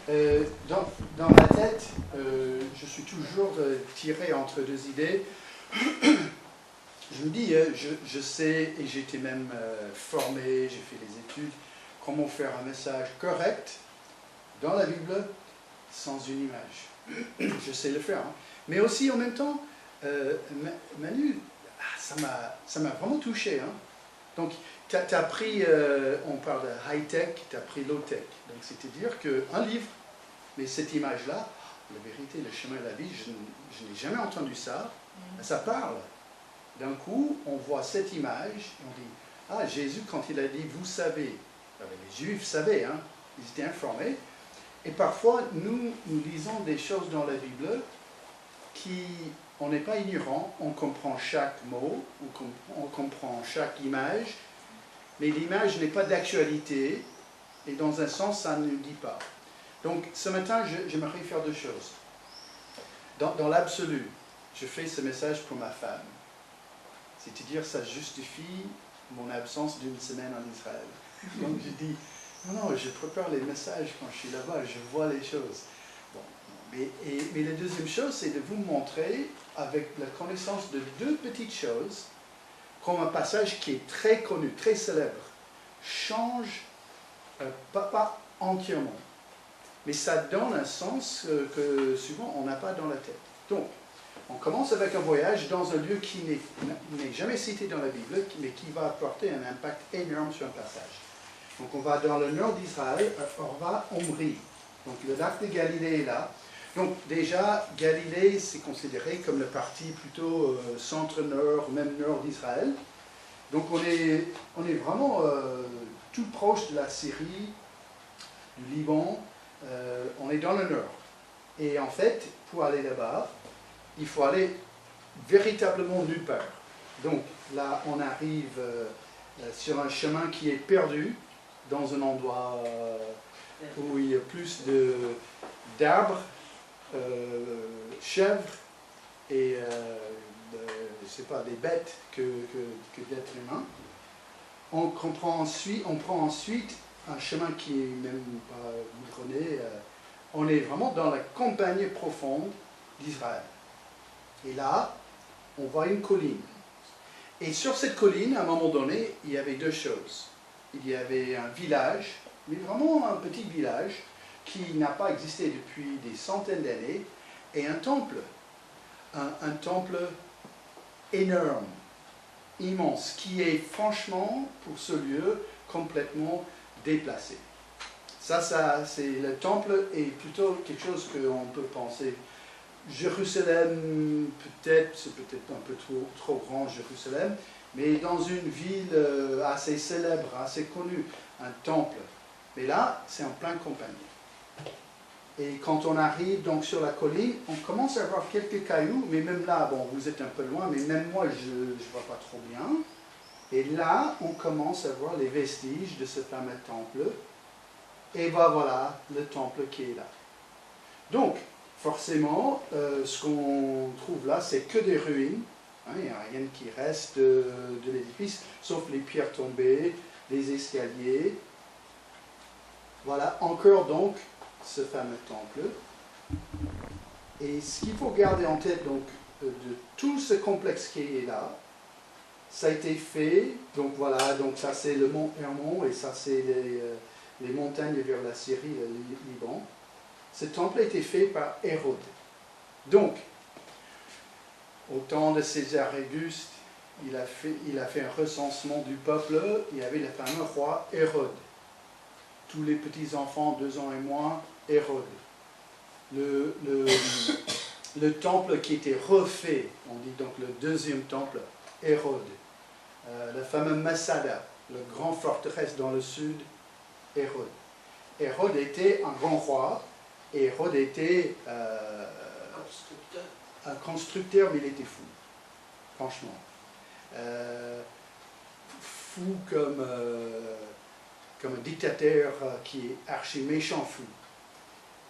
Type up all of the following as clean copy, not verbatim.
Dans ma tête, je suis toujours tiré entre deux idées. Je me dis, je sais, et j'ai été même formé, j'ai fait des études, comment faire un message correct dans la Bible sans une image. Je sais le faire. Hein. Mais aussi, en même temps, Manu, ça m'a vraiment touché. Hein. Donc, tu as pris, on parle de high-tech, tu as pris low-tech. Donc, c'est-à-dire qu'un livre, mais cette image-là, la vérité, le chemin de la vie, je n'ai jamais entendu ça. Ça parle. D'un coup, on voit cette image, et on dit, ah, Jésus, quand il a dit, vous savez, les Juifs savaient, hein, ils étaient informés, et parfois, nous lisons des choses dans la Bible qui, on n'est pas ignorant, on comprend chaque mot, on comprend chaque image, mais l'image n'est pas d'actualité, et dans un sens, ça ne dit pas. Donc, ce matin, j'aimerais faire deux choses. Dans l'absolu, je fais ce message pour ma femme. C'est-à-dire, ça justifie mon absence d'une semaine en Israël. Donc, je dis, non, je prépare les messages quand je suis là-bas, je vois les choses. Bon, mais la deuxième chose, c'est de vous montrer, avec la connaissance de deux petites choses, comme un passage qui est très connu, très célèbre, change, pas entièrement, mais ça donne un sens que souvent on n'a pas dans la tête. Donc, on commence avec un voyage dans un lieu qui n'est jamais cité dans la Bible, mais qui va apporter un impact énorme sur un passage. Donc on va dans le nord d'Israël, on va à Omri. Donc le lac de Galilée est là. Donc déjà, Galilée, c'est considéré comme la partie plutôt centre-nord, même nord d'Israël. Donc on est vraiment tout proche de la Syrie, du Liban, on est dans le nord. Et en fait, pour aller là-bas, il faut aller véritablement nulle part. Donc là, on arrive sur un chemin qui est perdu, dans un endroit où il y a plus d'arbres, chèvres et, je sais pas, des bêtes que d'êtres humains. On prend ensuite un chemin qui est même pas goudronné. On est vraiment dans la campagne profonde d'Israël. Et là, on voit une colline. Et sur cette colline, à un moment donné, il y avait deux choses. Il y avait un village, mais vraiment un petit village, qui n'a pas existé depuis des centaines d'années, et un temple. Un temple énorme, immense, qui est franchement, pour ce lieu, complètement déplacé. Ça c'est le temple est plutôt quelque chose qu'on peut penser. Jérusalem, c'est peut-être un peu trop grand, Jérusalem, mais dans une ville assez célèbre, assez connue, un temple. Mais là, c'est en pleine campagne. Et quand on arrive donc sur la colline, on commence à voir quelques cailloux, mais même là, bon, vous êtes un peu loin, mais même moi, je ne vois pas trop bien. Et là, on commence à voir les vestiges de ce fameux temple. Et voilà le temple qui est là. Donc, forcément, ce qu'on trouve là, c'est que des ruines. Hein, il n'y a rien qui reste de l'édifice, sauf les pierres tombées, les escaliers. Voilà, encore donc, ce fameux temple. Et ce qu'il faut garder en tête, donc, de tout ce complexe qui est là, ça a été fait, donc voilà, donc ça c'est le mont Hermon, et ça c'est les montagnes vers la Syrie et le Liban. Ce temple a été fait par Hérode. Donc, au temps de César Auguste, il a fait un recensement du peuple. Il y avait le fameux roi Hérode. Tous les petits-enfants, 2 ans et moins, Hérode. Le temple qui était refait, on dit donc le deuxième temple, Hérode. Le fameux Masada, la grande forteresse dans le sud, Hérode. Hérode était un grand roi. Et Hérode était un constructeur, mais il était fou, franchement. Fou comme un dictateur qui est archi méchant fou.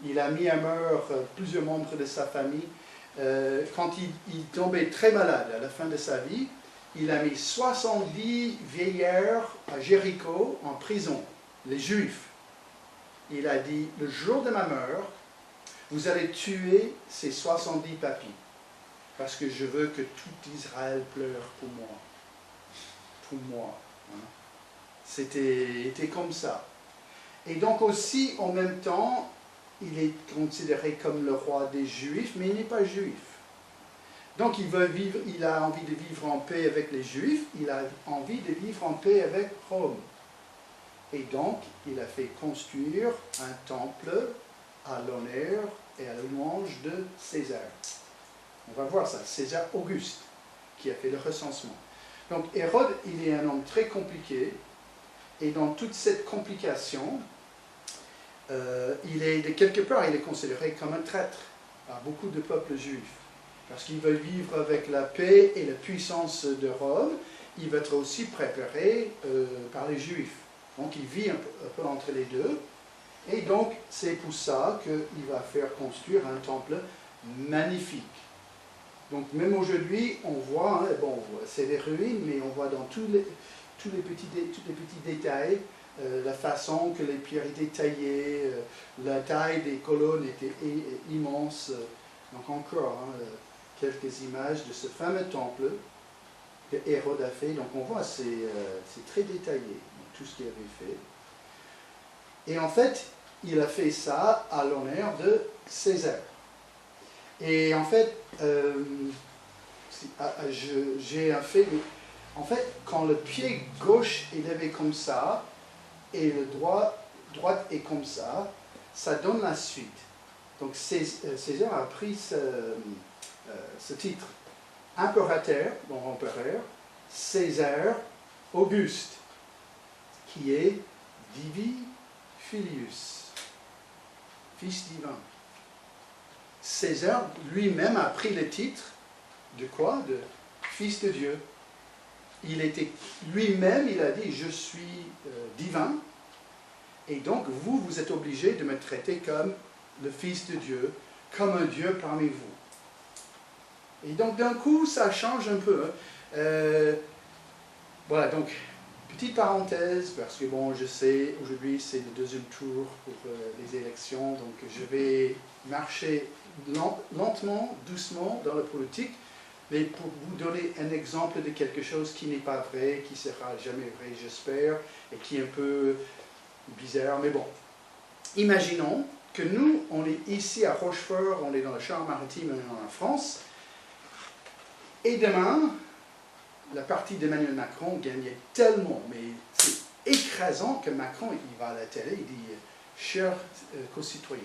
Il a mis à mort plusieurs membres de sa famille. Quand il tombait très malade à la fin de sa vie, il a mis 70 vieillards à Jéricho en prison, les Juifs. il a dit, le jour de ma mort, vous allez tuer ces 70 papis, parce que je veux que tout Israël pleure pour moi. Pour moi. Hein. C'était comme ça. Et donc aussi, en même temps, il est considéré comme le roi des Juifs, mais il n'est pas juif. Donc il a envie de vivre en paix avec les Juifs, il a envie de vivre en paix avec Rome. Et donc, il a fait construire un temple à l'honneur et à la louange de César. On va voir ça, César Auguste, qui a fait le recensement. Donc Hérode, il est un homme très compliqué, et dans toute cette complication, quelque part, il est considéré comme un traître par beaucoup de peuples juifs. Parce qu'il veut vivre avec la paix et la puissance de Rome, il va être aussi préparé par les Juifs. Donc il vit un peu entre les deux. Et donc c'est pour ça qu'il va faire construire un temple magnifique. Donc même aujourd'hui, on voit, hein, bon, c'est des ruines, mais on voit dans tous les petits détails la façon que les pierres étaient taillées, la taille des colonnes était immense. Donc encore, hein, quelques images de ce fameux temple que Hérode a fait. Donc on voit, c'est très détaillé, tout ce qu'il avait fait. Et en fait, il a fait ça à l'honneur de César. Et en fait, j'ai un fait, en fait, quand le pied gauche est levé comme ça, et le droite est comme ça donne la suite. Donc César a pris ce titre, impérateur, donc empereur, César Auguste, qui est Divi Filius, fils divin. César lui-même a pris le titre de quoi? De fils de Dieu. Il était lui-même, il a dit, je suis divin, et donc vous êtes obligés de me traiter comme le fils de Dieu, comme un Dieu parmi vous. Et donc d'un coup, ça change un peu. Voilà, donc, petite parenthèse, parce que bon, je sais, aujourd'hui c'est le deuxième tour pour les élections, donc je vais marcher lentement, doucement dans la politique, mais pour vous donner un exemple de quelque chose qui n'est pas vrai, qui ne sera jamais vrai, j'espère, et qui est un peu bizarre, mais bon. Imaginons que nous, on est ici à Rochefort, on est dans la Charente-Maritime, on est en France, et demain, la partie d'Emmanuel Macron gagnait tellement, mais c'est écrasant que Macron, il va à la télé, il dit « Chers concitoyens ».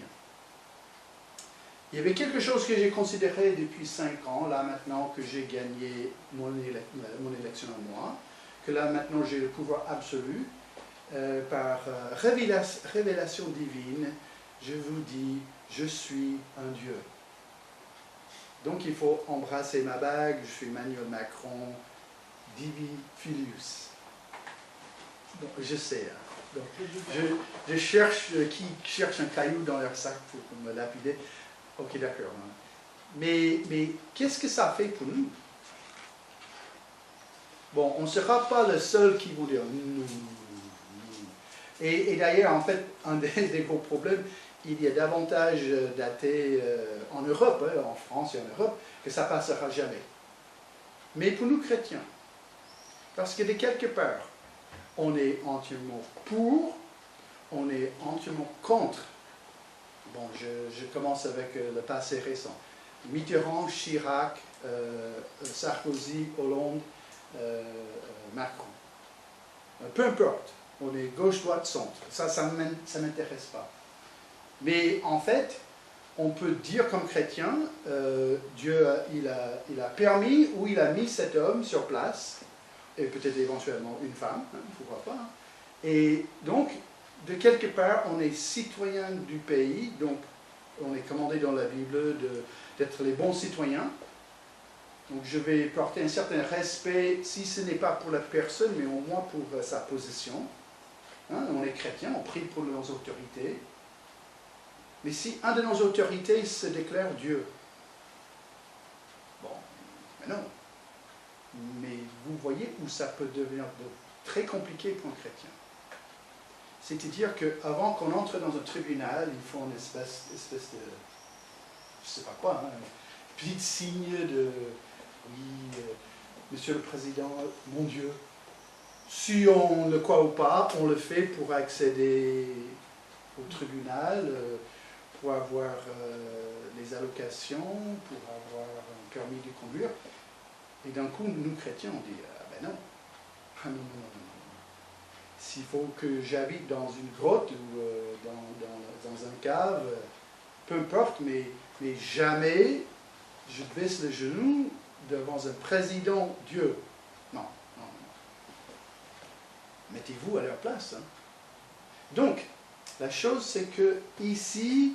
Il y avait quelque chose que j'ai considéré depuis 5 ans, là maintenant que j'ai gagné mon élection à moi, que là maintenant j'ai le pouvoir absolu, par révélation divine, je vous dis, je suis un Dieu. Donc il faut embrasser ma bague, je suis Emmanuel Macron, Divi Filius. Bon, je sais, hein. Donc, je cherche qui cherche un caillou dans leur sac pour me lapider. Ok, d'accord. Hein. Mais qu'est-ce que ça fait pour nous? Bon, on ne sera pas le seul qui vous dire non. Et d'ailleurs, en fait, un des gros problèmes, il y a davantage d'athées en Europe, hein, en France et en Europe, que ça ne passera jamais. Mais pour nous chrétiens, parce que de quelque part, on est entièrement pour, on est entièrement contre. Bon, je commence avec le passé récent. Mitterrand, Chirac, Sarkozy, Hollande, Macron. Peu importe, on est gauche, droite, centre. Ça ne m'intéresse pas. Mais en fait, on peut dire comme chrétien, Dieu, il a permis ou il a mis cet homme sur place, et peut-être éventuellement une femme, hein, pourquoi pas. Hein. Et donc, de quelque part, on est citoyen du pays, donc on est commandé dans la Bible d'être les bons citoyens. Donc je vais porter un certain respect, si ce n'est pas pour la personne, mais au moins pour sa position. Hein, on est chrétien, on prie pour nos autorités. Mais si un de nos autorités se déclare Dieu, bon, mais non. Mais vous voyez où ça peut devenir très compliqué pour un chrétien. C'est-à-dire qu'avant qu'on entre dans un tribunal, il faut une espèce de, je ne sais pas quoi, hein, un petit signe de, oui, Monsieur le Président, mon Dieu. Si on le croit ou pas, on le fait pour accéder au tribunal, pour avoir les allocations, pour avoir un permis de conduire. Et d'un coup, nous chrétiens, on dit, ah ben non. Ah non, non, non, non. S'il faut que j'habite dans une grotte ou dans un cave, peu importe, mais jamais je baisse le genou devant un président Dieu. Non, non, non. Mettez-vous à leur place. Hein. Donc, la chose, c'est que ici,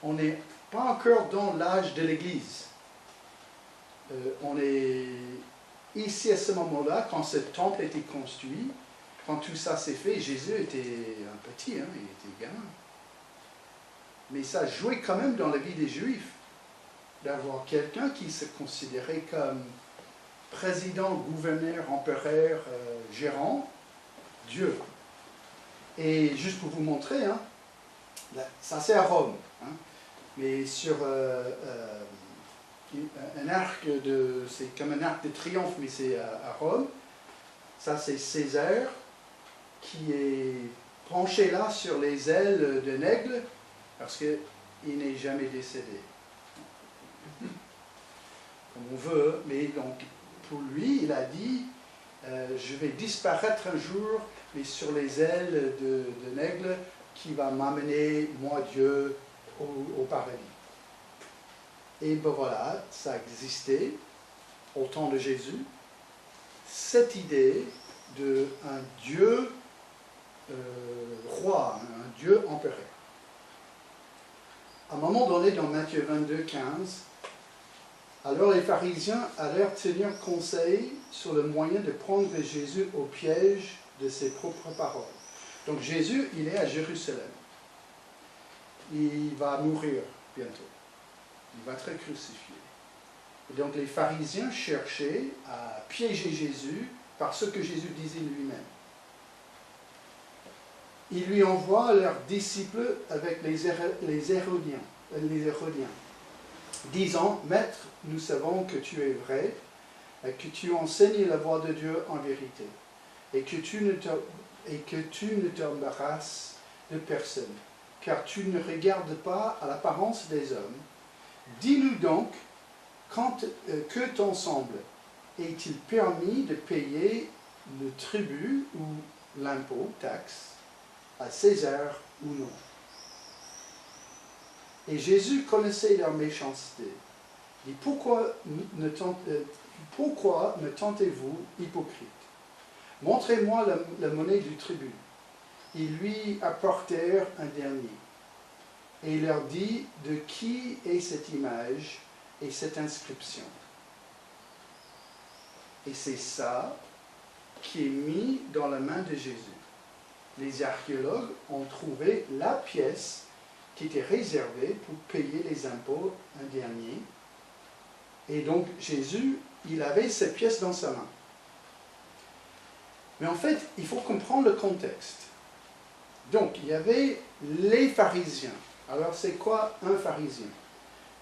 on n'est pas encore dans l'âge de l'Église. On est ici à ce moment-là, quand ce temple a été construit, quand tout ça s'est fait, Jésus était un petit, hein, il était gamin. Mais ça jouait quand même dans la vie des Juifs, d'avoir quelqu'un qui se considérait comme président, gouverneur, empereur, gérant, Dieu. Et juste pour vous montrer, hein, ça c'est à Rome, hein, mais sur un arc c'est comme un arc de triomphe, mais c'est à Rome. Ça c'est César qui est penché là sur les ailes d'un aigle parce qu'il n'est jamais décédé. Comme on veut, mais donc pour lui, il a dit je vais disparaître un jour, mais sur les ailes d'un aigle qui va m'amener, moi Dieu, au paradis. Et ben voilà, ça existait au temps de Jésus, cette idée d'un Dieu roi, un Dieu empereur. À un moment donné, dans Matthieu 22, 15, alors les pharisiens allèrent tenir conseil sur le moyen de prendre Jésus au piège de ses propres paroles. Donc Jésus, il est à Jérusalem. Il va mourir bientôt. Il va être crucifié. Et donc les pharisiens cherchaient à piéger Jésus par ce que Jésus disait lui-même. Ils lui envoient leurs disciples avec les Hérodiens, disant, Maître, nous savons que tu es vrai, et que tu enseignes la voie de Dieu en vérité, et que tu ne t'embarrasses de personne, car tu ne regardes pas à l'apparence des hommes. Dis-nous donc, que t'en semble? Est-il permis de payer le tribut ou l'impôt, taxe, à César ou non? Et Jésus connaissait leur méchanceté. Il dit, pourquoi me tentez-vous, hypocrite? Montrez-moi la monnaie du tribut. Ils lui apportèrent un denier. Et il leur dit, de qui est cette image et cette inscription? Et c'est ça qui est mis dans la main de Jésus. Les archéologues ont trouvé la pièce qui était réservée pour payer les impôts un dernier. Et donc Jésus, il avait cette pièce dans sa main. Mais en fait, il faut comprendre le contexte. Donc, il y avait les pharisiens. Alors, c'est quoi un pharisien?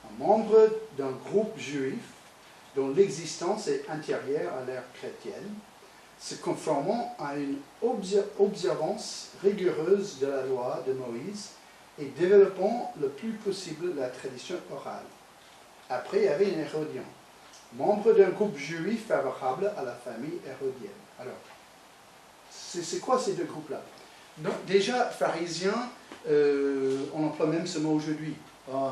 Un membre d'un groupe juif dont l'existence est intérieure à l'ère chrétienne, se conformant à une observance rigoureuse de la loi de Moïse et développant le plus possible la tradition orale. Après, il y avait un Hérodien, membre d'un groupe juif favorable à la famille hérodienne. Alors, c'est quoi ces deux groupes-là? Donc, déjà, pharisien, on emploie même ce mot aujourd'hui. Oh,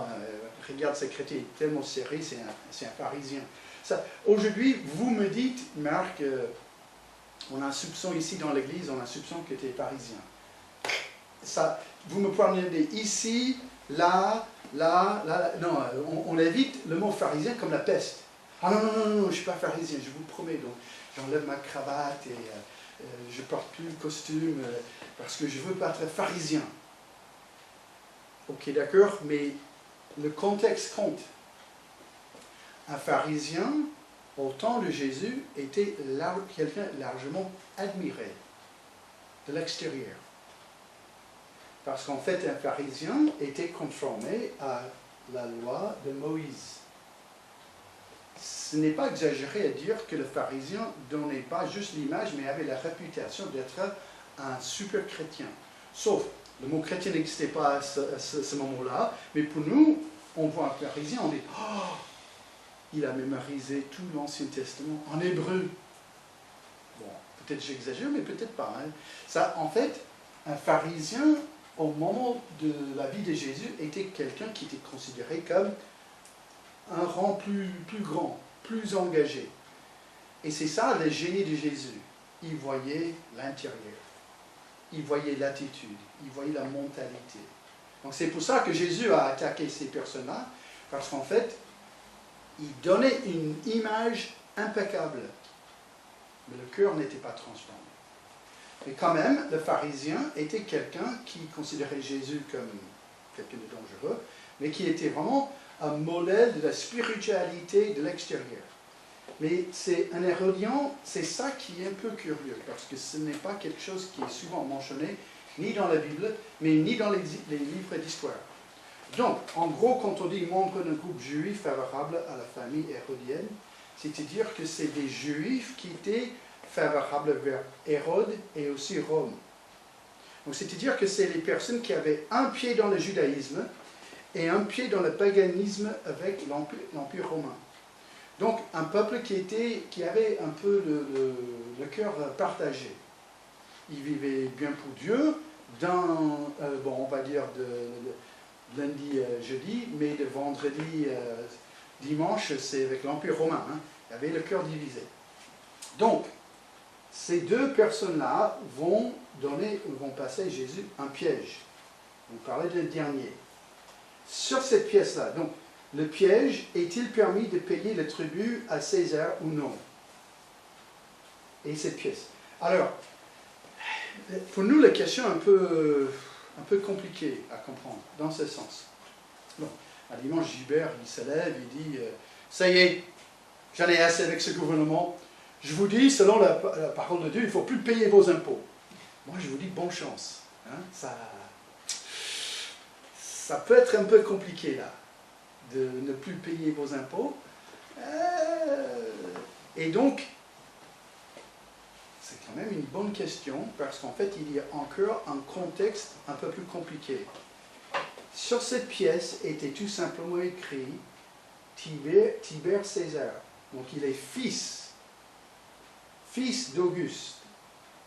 regarde, ce chrétien est tellement serré, c'est un pharisien. Aujourd'hui, vous me dites, Marc, on a un soupçon ici dans l'église, on a un soupçon que tu es pharisien. Ça, vous me parlez ici, là, là, là. Non, on évite le mot pharisien comme la peste. Ah non, non, non, non, je ne suis pas pharisien, je vous promets. Donc, j'enlève ma cravate et je ne porte plus le costume parce que je ne veux pas être pharisien. Ok, d'accord, mais le contexte compte. Un pharisien, au temps de Jésus, était quelqu'un largement admiré de l'extérieur. Parce qu'en fait, un pharisien était conformé à la loi de Moïse. Ce n'est pas exagéré à dire que le pharisien ne donnait pas juste l'image, mais avait la réputation d'être un super chrétien. Sauf, le mot chrétien n'existait pas à ce moment-là, mais pour nous, on voit un pharisien, on dit « Oh, il a mémorisé tout l'Ancien Testament en hébreu. » Bon, peut-être j'exagère, mais peut-être pas. Hein. Ça, en fait, un pharisien, au moment de la vie de Jésus, était quelqu'un qui était considéré comme un rang plus grand, plus engagé. Et c'est ça le génie de Jésus. Il voyait l'intérieur. Il voyait l'attitude. Il voyait la mentalité. Donc c'est pour ça que Jésus a attaqué ces personnes-là, parce qu'en fait, il donnait une image impeccable. Mais le cœur n'était pas transformé. Mais quand même, le pharisien était quelqu'un qui considérait Jésus comme quelqu'un de dangereux, mais qui était vraiment un modèle de la spiritualité de l'extérieur. Mais c'est un hérodien, c'est ça qui est un peu curieux, parce que ce n'est pas quelque chose qui est souvent mentionné, ni dans la Bible, mais ni dans les livres d'histoire. Donc, en gros, quand on dit membre d'un groupe juif favorable à la famille hérodienne, c'est-à-dire que c'est des juifs qui étaient favorables vers Hérode et aussi Rome. Donc, c'est-à-dire que c'est les personnes qui avaient un pied dans le judaïsme et un pied dans le paganisme avec l'Empire romain. Donc, un peuple qui avait un peu le cœur partagé. Ils vivaient bien pour Dieu, bon, on va dire de lundi, jeudi, mais de vendredi, dimanche, c'est avec l'Empire romain. Hein. Il y avait le cœur divisé. Donc, ces deux personnes-là vont passer à Jésus un piège. On parlait du dernier. Sur cette pièce-là, donc, le piège, est-il permis de payer le tribut à César ou non? Et cette pièce. Alors, pour nous, la question est un peu compliquée à comprendre, dans ce sens. Bon, un dimanche, Gilbert, il se lève, il dit « Ça y est, j'en ai assez avec ce gouvernement. Je vous dis, selon la parole de Dieu, il ne faut plus payer vos impôts. » Moi, je vous dis bonne chance. Hein, ça peut être un peu compliqué, là, de ne plus payer vos impôts. Et donc, c'est quand même une bonne question, parce qu'en fait, il y a encore un contexte un peu plus compliqué. Sur cette pièce était tout simplement écrit Tibère César. Donc il est fils d'Auguste,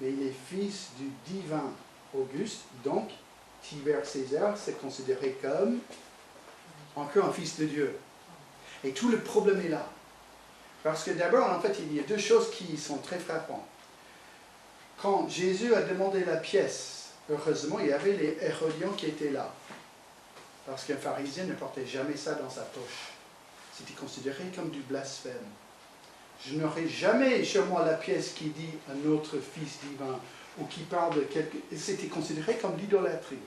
mais il est fils du divin Auguste. Donc Tibère César, c'est considéré comme encore un fils de Dieu. Et tout le problème est là. Parce que d'abord, en fait, il y a deux choses qui sont très frappantes. Quand Jésus a demandé la pièce, heureusement, il y avait les Hérodiens qui étaient là. Parce qu'un pharisien ne portait jamais ça dans sa poche. C'était considéré comme du blasphème. Je n'aurais jamais sur moi la pièce qui dit un autre fils divin ou qui parle de quelque... C'était considéré comme l'idolâtrie.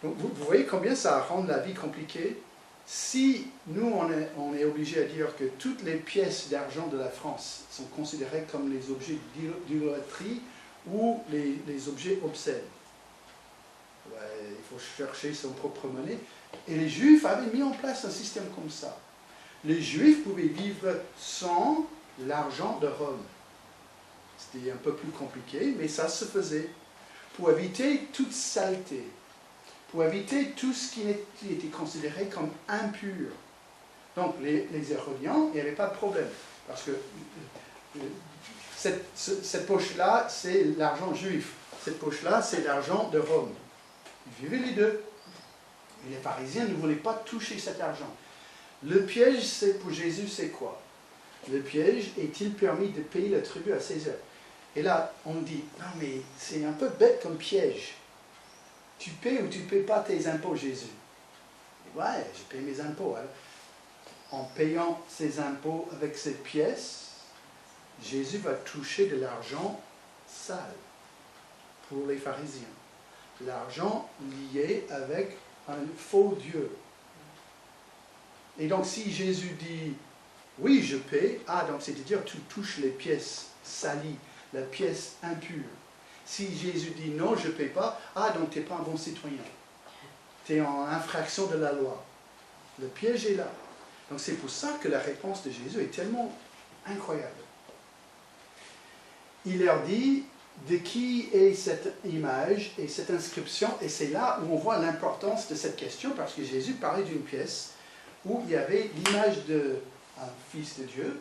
Donc vous voyez combien ça rend la vie compliquée. Si nous, on est obligé à dire que toutes les pièces d'argent de la France sont considérées comme les objets d'idolâtrie ou les objets obscènes. Ouais, il faut chercher son propre monnaie. Et les Juifs avaient mis en place un système comme ça. Les Juifs pouvaient vivre sans l'argent de Rome. C'était un peu plus compliqué, mais ça se faisait pour éviter toute saleté, pour éviter tout ce qui était considéré comme impur. Donc les Hérodiens, il n'y avait pas de problème, parce que cette poche-là, c'est l'argent juif. Cette poche-là, c'est l'argent de Rome. Ils vivaient les deux. Et les pharisiens ne voulaient pas toucher cet argent. Le piège, pour Jésus, c'est quoi? Le piège, est-il permis de payer le tribut à César? Et là, on dit, non mais c'est un peu bête comme piège. Tu paies ou tu ne paies pas tes impôts, Jésus? Et ouais, je paye mes impôts. Alors, en payant ses impôts avec cette pièce, Jésus va toucher de l'argent sale pour les pharisiens. L'argent lié avec un faux Dieu. Et donc si Jésus dit, oui je paie, donc c'est-à-dire tu touches les pièces salies, la pièce impure. Si Jésus dit non, je ne paye pas, ah donc tu n'es pas un bon citoyen. Tu es en infraction de la loi. Le piège est là. Donc c'est pour ça que la réponse de Jésus est tellement incroyable. Il leur dit de qui est cette image et cette inscription, et c'est là où on voit l'importance de cette question, parce que Jésus parlait d'une pièce où il y avait l'image d'un fils de Dieu,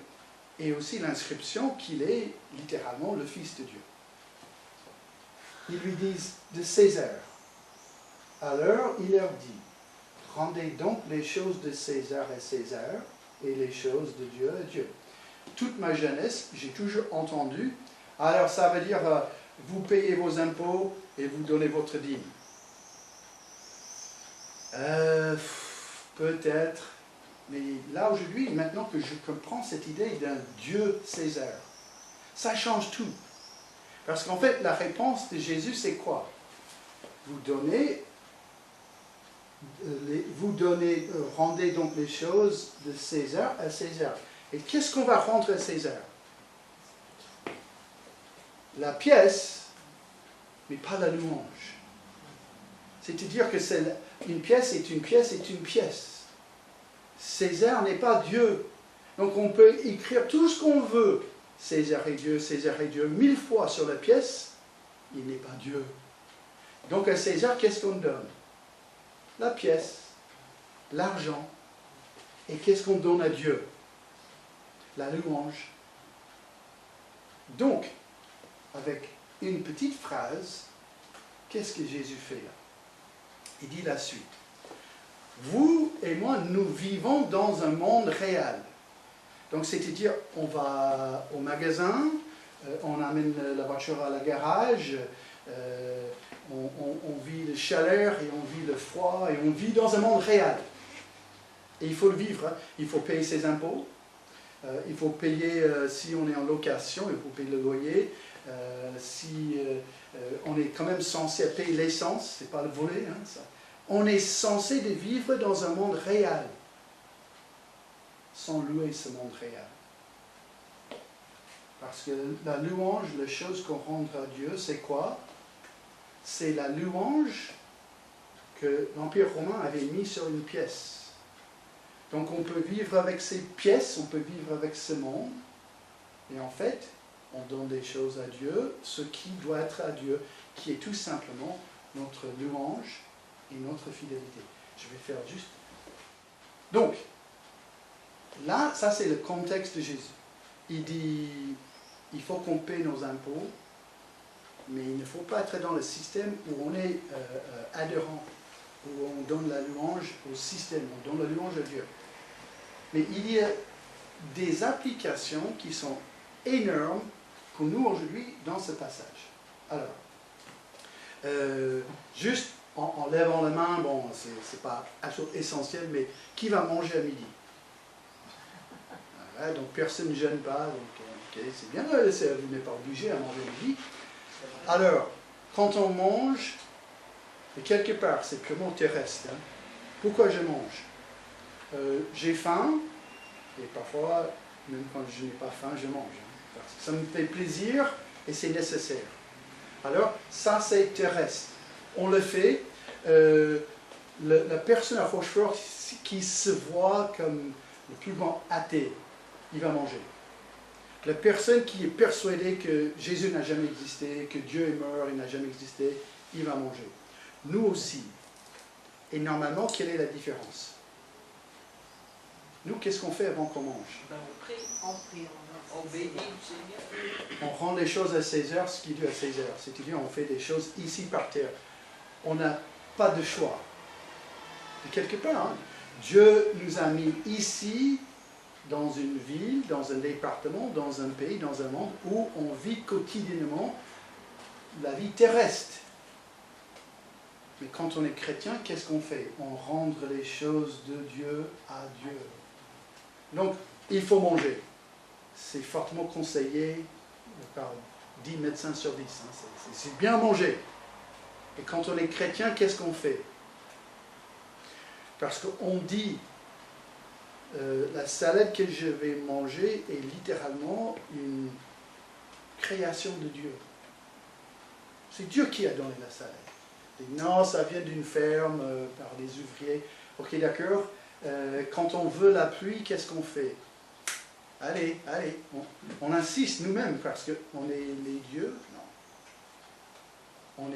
et aussi l'inscription qu'il est littéralement le fils de Dieu. Ils lui disent de César. Alors il leur dit, rendez donc les choses de César à César, et les choses de Dieu à Dieu. Toute ma jeunesse, j'ai toujours entendu. Alors ça veut dire, vous payez vos impôts et vous donnez votre dîme. Peut-être, mais là aujourd'hui, maintenant que je comprends cette idée d'un Dieu César, ça change tout. Parce qu'en fait, la réponse de Jésus, c'est quoi? Rendez donc les choses de César à César. Et qu'est-ce qu'on va rendre à César? La pièce, mais pas la louange. C'est-à-dire que une pièce est une pièce est une pièce. César n'est pas Dieu. Donc on peut écrire tout ce qu'on veut. César est Dieu, 1000 fois sur la pièce, il n'est pas Dieu. Donc à César, qu'est-ce qu'on donne? La pièce, l'argent. Et qu'est-ce qu'on donne à Dieu? La louange. Donc, avec une petite phrase, qu'est-ce que Jésus fait là? Il dit la suite. Vous et moi, nous vivons dans un monde réel. Donc, c'est-à-dire, on va au magasin, on amène la voiture à la garage, on vit le chaleur et on vit le froid et on vit dans un monde réel. Et il faut le vivre, hein. Il faut payer ses impôts, il faut payer, si on est en location, il faut payer le loyer, si on est quand même censé payer l'essence, c'est pas le volet, hein, ça. On est censé de vivre dans un monde réel, sans louer ce monde réel. Parce que la louange, la chose qu'on rend à Dieu, c'est quoi? C'est la louange que l'Empire romain avait mis sur une pièce. Donc on peut vivre avec ces pièces, on peut vivre avec ce monde, et en fait, on donne des choses à Dieu, ce qui doit être à Dieu, qui est tout simplement notre louange et notre fidélité. Je vais faire juste... Donc, là, ça c'est le contexte de Jésus. Il dit, il faut qu'on paie nos impôts, mais il ne faut pas être dans le système où on est adhérent, où on donne la louange au système, on donne la louange à Dieu. Mais il y a des applications qui sont énormes pour nous aujourd'hui dans ce passage. Alors, juste en levant la main, bon, c'est pas essentiel, mais qui va manger à midi? Voilà, donc personne ne gêne pas, donc okay, c'est bien, vous n'êtes pas obligé à manger à midi. Alors, quand on mange, et quelque part, c'est purement terrestre. Hein. Pourquoi je mange? J'ai faim, et parfois, même quand je n'ai pas faim, je mange. Hein, parce que ça me fait plaisir et c'est nécessaire. Alors, ça c'est terrestre. On le fait. La personne à Rochefort qui se voit comme le plus grand athée, il va manger. La personne qui est persuadée que Jésus n'a jamais existé, que Dieu est mort, il n'a jamais existé, il va manger. Nous aussi. Et normalement, quelle est la différence? Nous, qu'est-ce qu'on fait avant qu'on mange? On prie, on bénit le Seigneur. On rend les choses à César, ce qui est dû à César. C'est-à-dire, on fait des choses ici par terre. On n'a pas de choix. Et quelque part, hein, Dieu nous a mis ici, dans une ville, dans un département, dans un pays, dans un monde où on vit quotidiennement la vie terrestre. Mais quand on est chrétien, qu'est-ce qu'on fait? On rend les choses de Dieu à Dieu. Donc, il faut manger. C'est fortement conseillé par 10 médecins sur 10. Hein. C'est bien manger. Et quand on est chrétien, qu'est-ce qu'on fait? Parce qu'on dit, la salade que je vais manger est littéralement une création de Dieu. C'est Dieu qui a donné le salaire. Et non, ça vient d'une ferme par des ouvriers. Ok, d'accord. Quand on veut la pluie, qu'est-ce qu'on fait? Allez, on insiste nous-mêmes parce qu'on est les dieux. Non.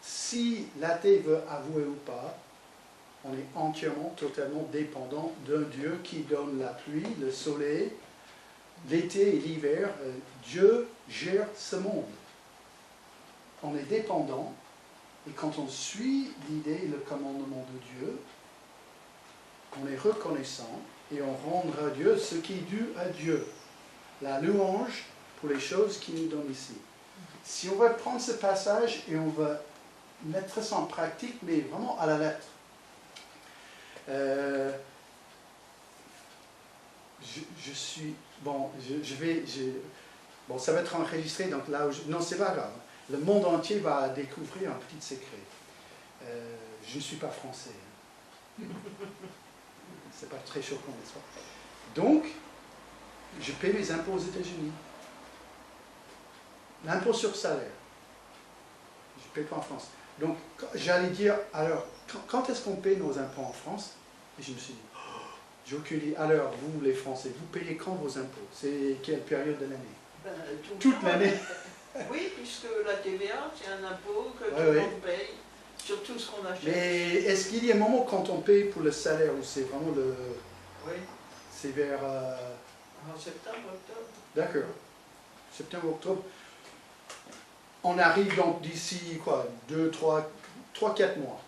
Si l'athée veut avouer ou pas, on est entièrement, totalement dépendant d'un Dieu qui donne la pluie, le soleil, l'été et l'hiver. Dieu gère ce monde. On est dépendant, et quand on suit l'idée et le commandement de Dieu, on est reconnaissant et on rendra à Dieu ce qui est dû à Dieu. La louange pour les choses qu'il nous donne ici. Si on va prendre ce passage et on va mettre ça en pratique, mais vraiment à la lettre. Bon, ça va être enregistré, donc là où non, c'est pas grave. Le monde entier va découvrir un petit secret. Je ne suis pas français. C'est pas très choquant, n'est-ce pas? Donc, je paie mes impôts aux États-Unis. L'impôt sur salaire. Je ne paie pas en France. Donc, j'allais dire, alors, quand est-ce qu'on paie nos impôts en France? Et je me suis dit, j'ai aucune idée. Alors, vous, les Français, vous payez quand vos impôts? C'est quelle période de l'année? Toute l'année. Oui, puisque la TVA, c'est un impôt que tout le monde paye sur tout ce qu'on achète. Mais est-ce qu'il y a un moment quand on paye pour le salaire où c'est vraiment le... Oui. C'est vers... En septembre, octobre. D'accord. Septembre, octobre. On arrive donc d'ici, quoi, 3-4 mois.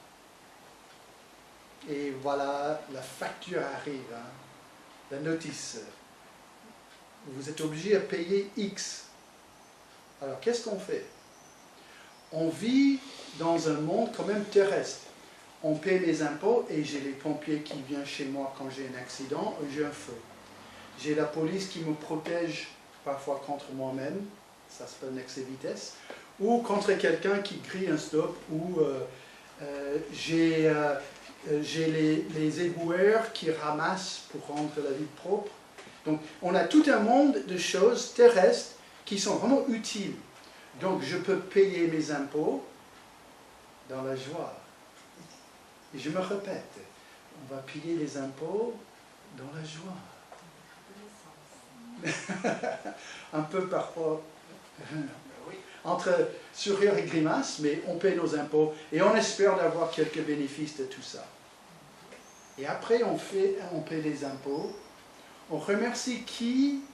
Et voilà, la facture arrive, hein, la notice. Vous êtes obligé à payer X. Alors, qu'est-ce qu'on fait? On vit dans un monde quand même terrestre. On paie les impôts et j'ai les pompiers qui viennent chez moi quand j'ai un accident ou j'ai un feu. J'ai la police qui me protège parfois contre moi-même, ça s'appelle un excès de vitesse, ou contre quelqu'un qui crie un stop, ou j'ai les éboueurs qui ramassent pour rendre la ville propre. Donc on a tout un monde de choses terrestres qui sont vraiment utiles. Donc je peux payer mes impôts dans la joie. Et je me répète, on va payer les impôts dans la joie. Un peu parfois entre sourire et grimace, mais on paie nos impôts et on espère d'avoir quelques bénéfices de tout ça. Et après on paie les impôts, on remercie qui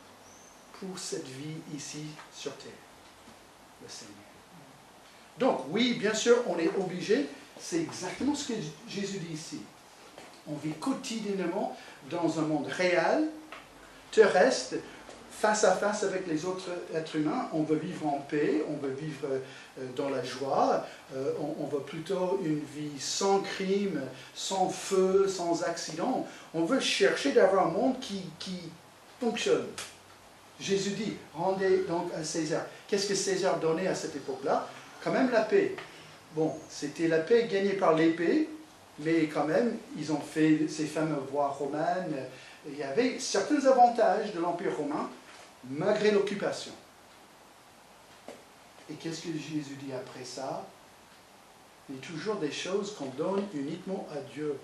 pour cette vie ici sur terre? Le Seigneur. Donc oui, bien sûr, on est obligé, c'est exactement ce que Jésus dit ici. On vit quotidiennement dans un monde réel, terrestre, face à face avec les autres êtres humains. On veut vivre en paix, on veut vivre dans la joie, on veut plutôt une vie sans crime, sans feu, sans accident. On veut chercher d'avoir un monde qui fonctionne. Jésus dit, rendez donc à César. Qu'est-ce que César donnait à cette époque-là? Quand même la paix. Bon, c'était la paix gagnée par l'épée, mais quand même, ils ont fait ces fameuses voies romaines. Il y avait certains avantages de l'Empire romain, malgré l'occupation. Et qu'est-ce que Jésus dit après ça? Il y a toujours des choses qu'on donne uniquement à Dieu.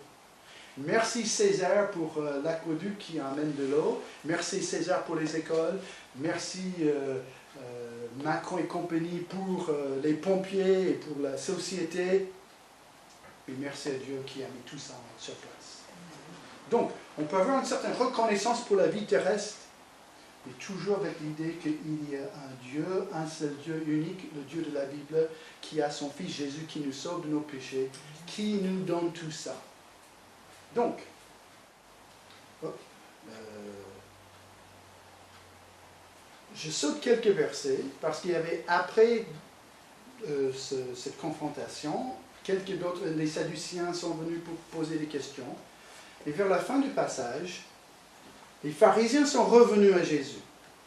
Merci César pour l'aqueduc qui amène de l'eau. Merci César pour les écoles. Merci Macron et compagnie pour les pompiers et pour la société. Et merci à Dieu qui a mis tout ça sur place. Donc, on peut avoir une certaine reconnaissance pour la vie terrestre, mais toujours avec l'idée qu'il y a un Dieu, un seul Dieu unique, le Dieu de la Bible, qui a son Fils Jésus, qui nous sauve de nos péchés, qui nous donne tout ça. Donc, je saute quelques versets, parce qu'il y avait après cette confrontation, quelques d'autres, les Sadduciens sont venus pour poser des questions. Et vers la fin du passage, les pharisiens sont revenus à Jésus.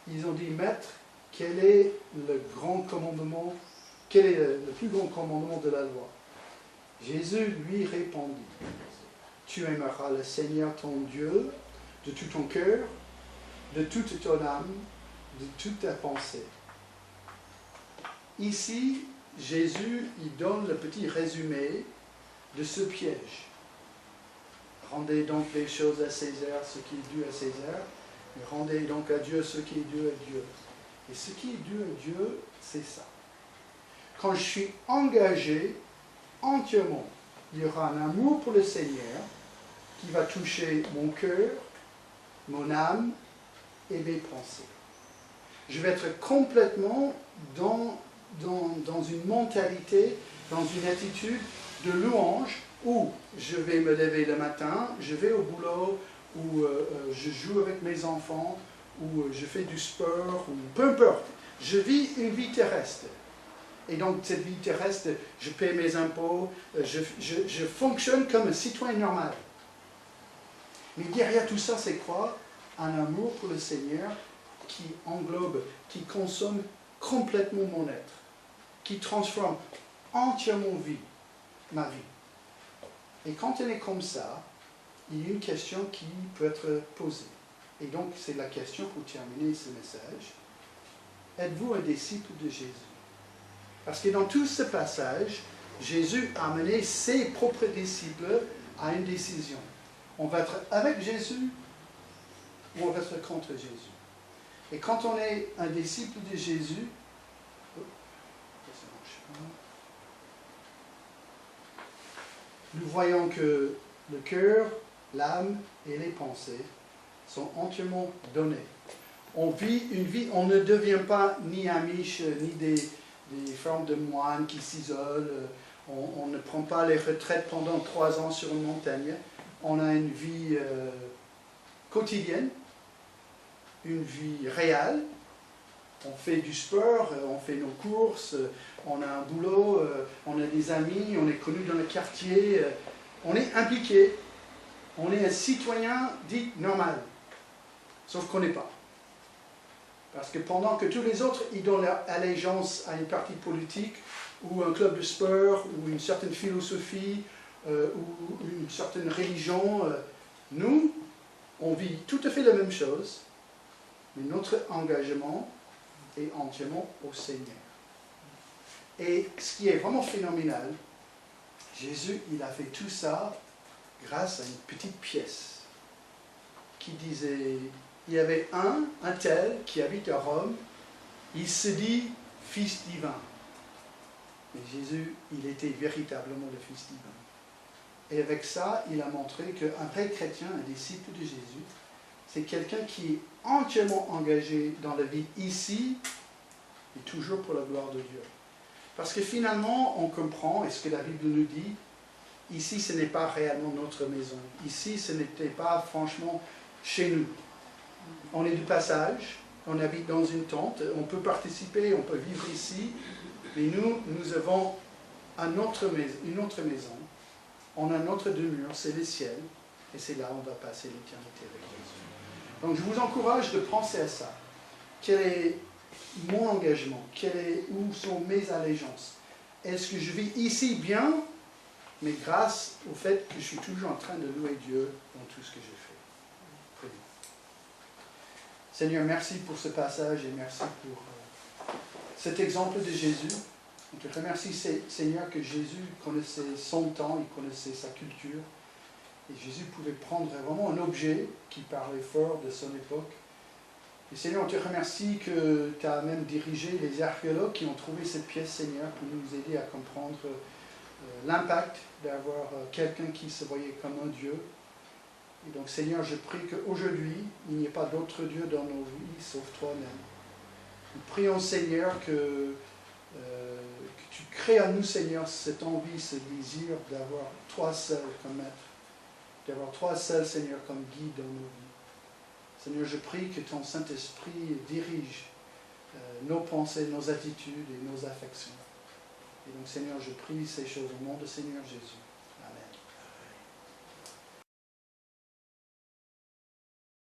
Ils ont dit, Maître, quel est le grand commandement, quel est le plus grand commandement de la loi? Jésus lui répondit, tu aimeras le Seigneur ton Dieu de tout ton cœur, de toute ton âme, de toute ta pensée. Ici, Jésus, il donne le petit résumé de ce piège. Rendez donc les choses à César, ce qui est dû à César, et rendez donc à Dieu ce qui est dû à Dieu. Et ce qui est dû à Dieu, c'est ça. Quand je suis engagé entièrement, il y aura un amour pour le Seigneur qui va toucher mon cœur, mon âme et mes pensées. Je vais être complètement dans une mentalité, dans une attitude de louange où je vais me lever le matin, je vais au boulot, où je joue avec mes enfants, où je fais du sport, ou peu importe. Je vis une vie terrestre. Et donc, cette vie terrestre, je paie mes impôts, je fonctionne comme un citoyen normal. Mais derrière tout ça, c'est quoi? Un amour pour le Seigneur qui englobe, qui consomme complètement mon être, qui transforme entièrement ma vie. Et quand on est comme ça, il y a une question qui peut être posée. Et donc, c'est la question pour terminer ce message. Êtes-vous un disciple de Jésus? Parce que dans tout ce passage, Jésus a amené ses propres disciples à une décision. On va être avec Jésus ou on va être contre Jésus. Et quand on est un disciple de Jésus, nous voyons que le cœur, l'âme et les pensées sont entièrement donnés. On vit une vie, on ne devient pas ni amiche, ni des formes de moines qui s'isolent. On ne prend pas les retraites pendant 3 ans sur une montagne. On a une vie quotidienne, une vie réelle. On fait du sport, on fait nos courses, on a un boulot, on a des amis, on est connu dans le quartier, on est impliqué, on est un citoyen dit normal, sauf qu'on n'est pas. Parce que pendant que tous les autres, ils donnent leur allégeance à une partie politique, ou un club de sport, ou une certaine philosophie, ou une certaine religion, nous, on vit tout à fait la même chose, mais notre engagement est entièrement au Seigneur. Et ce qui est vraiment phénoménal, Jésus, il a fait tout ça grâce à une petite pièce qui disait, il y avait un tel qui habite à Rome, il se dit fils divin. Mais Jésus, il était véritablement le fils divin. Et avec ça, il a montré qu'un vrai chrétien, un disciple de Jésus, c'est quelqu'un qui est entièrement engagé dans la vie ici et toujours pour la gloire de Dieu. Parce que finalement, on comprend, et ce que la Bible nous dit, ici, ce n'est pas réellement notre maison. Ici, ce n'était pas franchement chez nous. On est du passage, on habite dans une tente, on peut participer, on peut vivre ici, mais nous avons une autre maison. On a notre demeure, c'est le ciel, et c'est là où on va passer l'éternité avec Jésus. Donc je vous encourage de penser à ça. Quel est mon engagement? Où sont mes allégeances? Est-ce que je vis ici bien, mais grâce au fait que je suis toujours en train de louer Dieu dans tout ce que je fais? Prions. Seigneur, merci pour ce passage et merci pour cet exemple de Jésus. On te remercie, Seigneur, que Jésus connaissait son temps, il connaissait sa culture. Et Jésus pouvait prendre vraiment un objet qui parlait fort de son époque. Et Seigneur, on te remercie que tu as même dirigé les archéologues qui ont trouvé cette pièce, Seigneur, pour nous aider à comprendre l'impact d'avoir quelqu'un qui se voyait comme un Dieu. Et donc, Seigneur, je prie qu'aujourd'hui, il n'y ait pas d'autre Dieu dans nos vies, sauf toi-même. Nous prions, Seigneur, que tu crées en nous, Seigneur, cette envie, ce désir d'avoir toi seul comme maître, d'avoir toi seul, Seigneur, comme guide dans nos vies. Seigneur, je prie que ton Saint-Esprit dirige nos pensées, nos attitudes et nos affections. Et donc, Seigneur, je prie ces choses au nom de Seigneur Jésus.